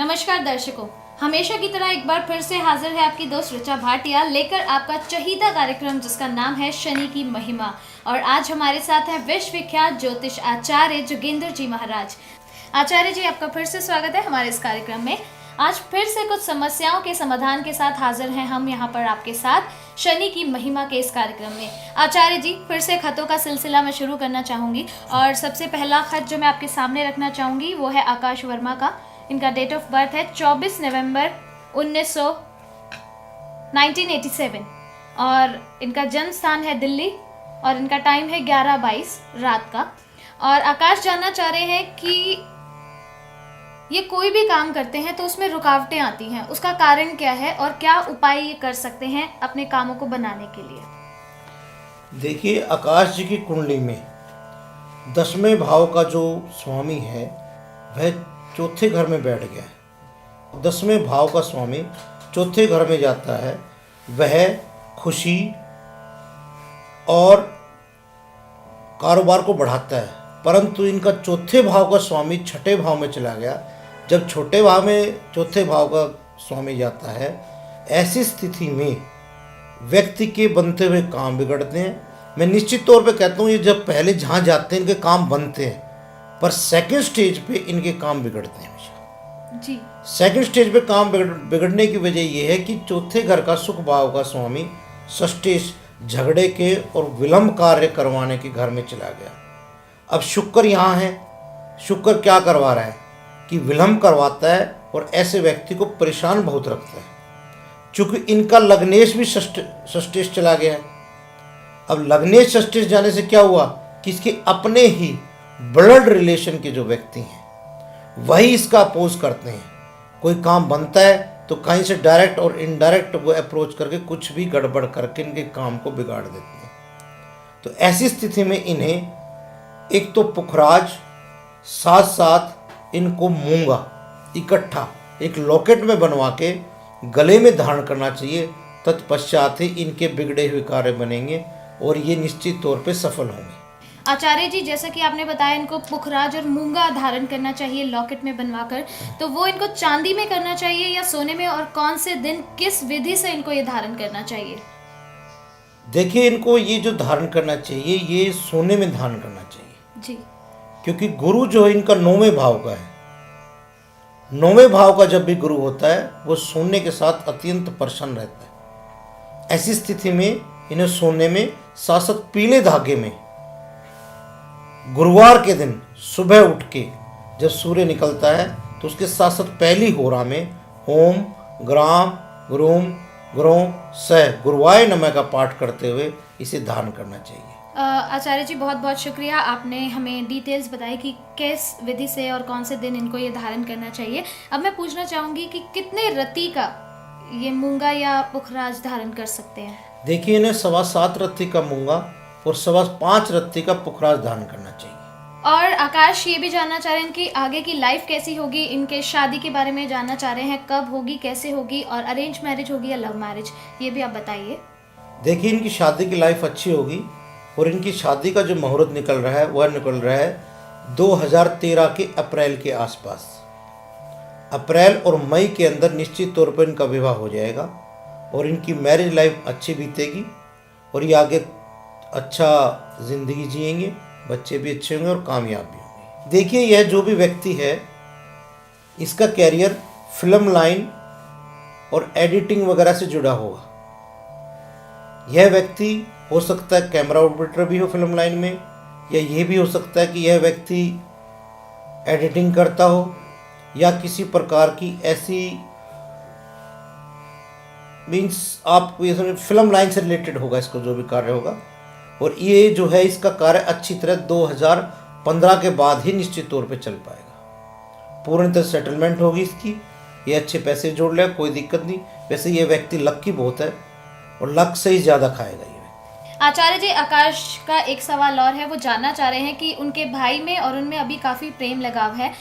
नमस्कार दर्शकों, हमेशा की तरह एक बार फिर से हाजिर है आपकी दोस्त ऋचा भाटिया लेकर आपका चहीता कार्यक्रम जिसका नाम है शनि की महिमा। और आज हमारे साथ हैं विश्व विख्यात ज्योतिष आचार्य जोगेंद्र जी महाराज। आचार्य जी, आपका फिर से स्वागत है हमारे इस कार्यक्रम में। आज फिर से कुछ समस्याओं के समाधान के साथ हाजिर हैं हम यहाँ पर आपके साथ शनि की महिमा के इस कार्यक्रम में। आचार्य जी, फिर से खतों का सिलसिला मैं शुरू करना चाहूँगी और सबसे पहला खत जो मैं आपके सामने रखना चाहूँगी वो है आकाश वर्मा का। इनका डेट ऑफ बर्थ है 24 नवंबर 1987 और इनका जन्म स्थान है दिल्ली और इनका टाइम है 11:22 रात का। और आकाश जानना चाह रहे हैं कि ये कोई भी काम करते हैं तो उसमें रुकावटें आती हैं, उसका कारण क्या है और क्या उपाय ये कर सकते हैं अपने कामों को बनाने के लिए। देखिए, आकाश जी की कुंडली में 10वें भाव का जो स्वामी है वह चौथे घर में बैठ गया है। 10वें भाव का स्वामी चौथे घर में जाता है, वह खुशी और कारोबार को बढ़ाता है। परंतु इनका चौथे भाव का स्वामी छठे भाव में चला गया। जब छोटे भाव में चौथे भाव का स्वामी जाता है, ऐसी स्थिति में व्यक्ति के बनते हुए काम बिगड़ते हैं। मैं निश्चित तौर पे कहता हूँ, ये जब पहले जहाँ जाते हैं इनके काम बनते हैं, पर सेकंड स्टेज पे इनके काम बिगड़ते हैं हमेशा जी। सेकंड स्टेज पे काम बिगड़ने की वजह यह है कि चौथे घर का सुख भाव का स्वामी षष्ठेश झगड़े के और विलंब कार्य करवाने के घर में चला गया। अब शुक्र यहाँ है, शुक्र क्या करवा रहा है कि विलंब करवाता है और ऐसे व्यक्ति को परेशान बहुत रखता है। चूँकि इनका लग्नेश भी षष्ठेश चला गया है। अब लग्नेश षष्ठेश जाने से क्या हुआ कि इसके अपने ही ब्लड रिलेशन के जो व्यक्ति हैं वही इसका अपोज करते हैं। कोई काम बनता है तो कहीं से डायरेक्ट और इनडायरेक्ट वो अप्रोच करके कुछ भी गड़बड़ करके इनके काम को बिगाड़ देते हैं। तो ऐसी स्थिति में इन्हें एक तो पुखराज, साथ साथ इनको मूंगा इकट्ठा एक लॉकेट में बनवा के गले में धारण करना चाहिए। तत्पश्चात ही इनके बिगड़े हुए कार्य बनेंगे और ये निश्चित तौर पे सफल होंगे। आचार्य जी, जैसा कि आपने बताया इनको पुखराज और मूंगा धारण करना चाहिए लॉकेट में बनवाकर, तो वो इनको चांदी में करना चाहिए या सोने में, और कौन से दिन किस विधि से इनको ये धारण करना चाहिए? देखिए, इनको ये जो धारण करना चाहिए ये सोने में धारण करना चाहिए जी। क्योंकि गुरु जो है इनका 9वें भाव का है। 9वें भाव का जब भी गुरु होता है वो सोने के साथ अत्यंत प्रसन्न रहता है। ऐसी स्थिति में इन्हें सोने में साथ साथ पीले धागे में गुरुवार के दिन सुबह उठ के जब सूर्य निकलता है तो उसके साथ साथ पहली होरा में ओम ग्राम ग्रूम ग्रोम सह गुरुवाय नमः का पाठ करते हुए इसे धारण करना चाहिए। आचार्य जी, बहुत बहुत शुक्रिया, आपने हमें डिटेल्स बताई कि किस विधि से और कौन से दिन इनको ये धारण करना चाहिए। अब मैं पूछना चाहूँगी कि कितने रत्ती का ये मूंगा या पुखराज धारण कर सकते हैं? देखिए, इन्हें 7.25 रत्ती का मूंगा और 5.25 रत्ती का पुखराज धारण करना चाहिए। और आकाश ये भी जानना चाह रहे हैं कि आगे की लाइफ कैसी होगी, इनके शादी के बारे में जानना चाह रहे हैं, कब होगी, कैसे होगी, और अरेंज मैरिज होगी या लव मैरिज, ये भी आप बताइए। देखिए, इनकी शादी की लाइफ अच्छी होगी और इनकी शादी का जो मुहूर्त निकल रहा है वह निकल रहा है 2013 के अप्रैल के आसपास। अप्रैल और मई के अंदर निश्चित तौर पर इनका विवाह हो जाएगा और इनकी मैरिज लाइफ अच्छी बीतेगी और ये आगे अच्छा ज़िंदगी जिएंगे, बच्चे भी अच्छे होंगे और कामयाब भी होंगे। देखिए, यह जो भी व्यक्ति है इसका कैरियर फिल्म लाइन और एडिटिंग वगैरह से जुड़ा होगा। यह व्यक्ति हो सकता है कैमरा ऑपरेटर भी हो फिल्म लाइन में, या यह भी हो सकता है कि यह व्यक्ति एडिटिंग करता हो या किसी प्रकार की ऐसी मीन्स आपको ये समझ फिल्म लाइन से रिलेटेड होगा इसका जो भी कार्य होगा। और ये जो है इसका कार्य अच्छी तरह 2015 के बाद ही निश्चित तौर पे चल पाएगा। पूर्णतः सेटलमेंट होगी इसकी, ये अच्छे पैसे जोड़ लेगा, कोई दिक्कत नहीं। वैसे ये व्यक्ति लकी बहुत है और लक से ही ज़्यादा खाएगा ये। आचार्य जी, आकाश का एक सवाल और है, वो जानना चाह रहे हैं कि उनके भाई में और उनमें अभी काफ़ी प्रेम लगाव है,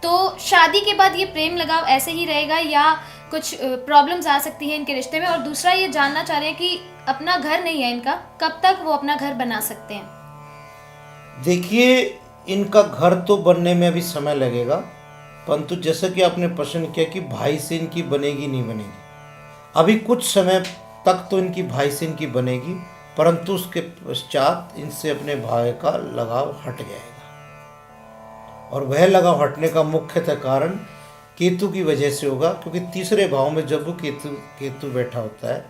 तो शादी के बाद ये प्रेम लगाव ऐसे ही रहेगा या कुछ प्रॉब्लम्स आ सकती हैं इनके रिश्ते में? और दूसरा ये जानना चाह रहे हैं कि अपना घर नहीं है इनका, कब तक वो अपना घर बना सकते हैं? देखिए, इनका घर तो बनने में अभी समय लगेगा परंतु जैसा कि आपने प्रश्न किया कि भाई से इनकी बनेगी नहीं बनेगी, अभी कुछ समय तक तो इनकी भाई से इनकी बनेगी, परंतु उसके पश्चात इनसे अपने भाई का लगाव हट जाएगा। और वह लगाव हटने का मुख्यतः कारण केतु की वजह से होगा, क्योंकि तीसरे भाव में जब वो केतु बैठा होता है,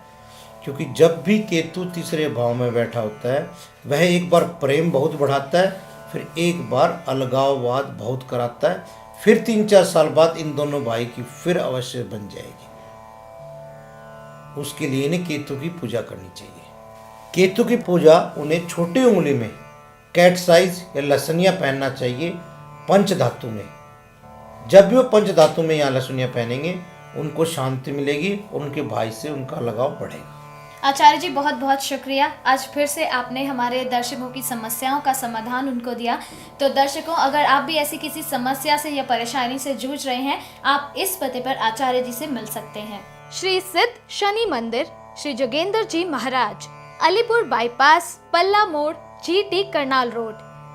क्योंकि जब भी केतु तीसरे भाव में बैठा होता है वह एक बार प्रेम बहुत बढ़ाता है, फिर एक बार अलगाववाद बहुत कराता है, फिर 3-4 साल बाद इन दोनों भाई की फिर अवश्य बन जाएगी। उसके लिए इन्हें केतु की पूजा करनी चाहिए। केतु की पूजा उन्हें छोटी उंगली में कैट साइज या लसनिया पहनना चाहिए पंच धातु में। जब भी वो पंच धातु में या लसनिया पहनेंगे उनको शांति मिलेगी और उनके भाई से उनका लगाव बढ़ेगा। आचार्य जी बहुत बहुत शुक्रिया। आज फिर से आपने हमारे दर्शकों की समस्याओं का समाधान उनको दिया। तो दर्शकों, अगर आप भी ऐसी किसी समस्या से या परेशानी से जूझ रहे हैं, आप इस पते पर आचार्य जी से मिल सकते हैं। श्री सिद्ध शनि मंदिर, श्री जोगेंद्र जी महाराज, अलीपुर बाईपास, पल्ला मोड़, GT करनाल रोड,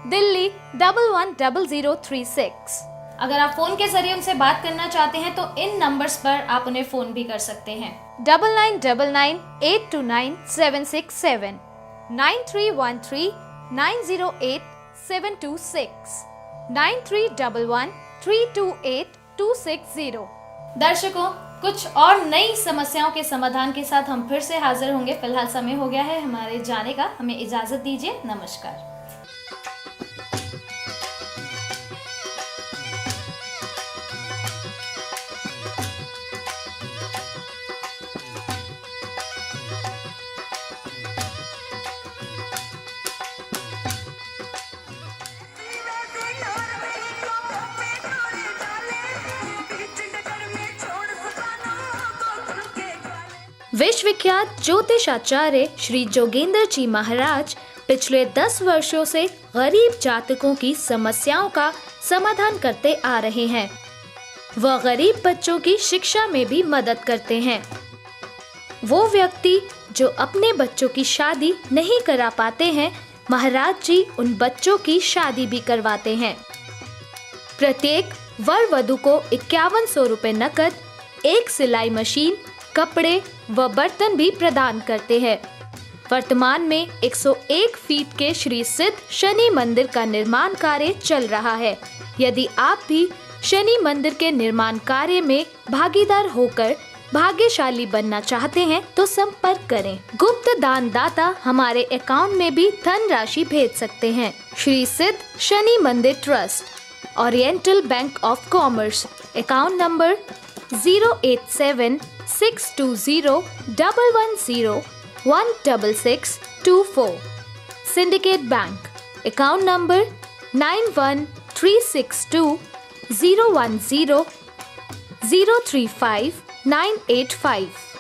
दिल्ली 110036। अगर आप फोन के जरिए उनसे बात करना चाहते हैं तो इन नंबर्स पर आप उन्हें फोन भी कर सकते हैं। 9999829767, 9313908726, 9311328260। दर्शकों, कुछ और नई समस्याओं के समाधान के साथ हम फिर से हाजिर होंगे। फिलहाल समय हो गया है हमारे जाने का, हमें इजाजत दीजिए। नमस्कार। विश्व विख्यात ज्योतिष आचार्य श्री जोगेंद्र जी महाराज पिछले 10 वर्षों से गरीब जातकों की समस्याओं का समाधान करते आ रहे हैं। वह गरीब बच्चों की शिक्षा में भी मदद करते हैं। वो व्यक्ति जो अपने बच्चों की शादी नहीं करा पाते हैं, महाराज जी उन बच्चों की शादी भी करवाते हैं। प्रत्येक वर वधू को 5100 रुपए नकद, एक सिलाई मशीन, कपड़े व बर्तन भी प्रदान करते हैं। वर्तमान में 101 फीट के श्री सिद्ध शनि मंदिर का निर्माण कार्य चल रहा है। यदि आप भी शनि मंदिर के निर्माण कार्य में भागीदार होकर भाग्यशाली बनना चाहते हैं तो संपर्क करें। गुप्त दान दाता हमारे अकाउंट में भी धन राशि भेज सकते हैं। श्री सिद्ध शनि मंदिर trust, oriental bank of commerce, account number 0876201101664, syndicate bank, account number 91362010035985।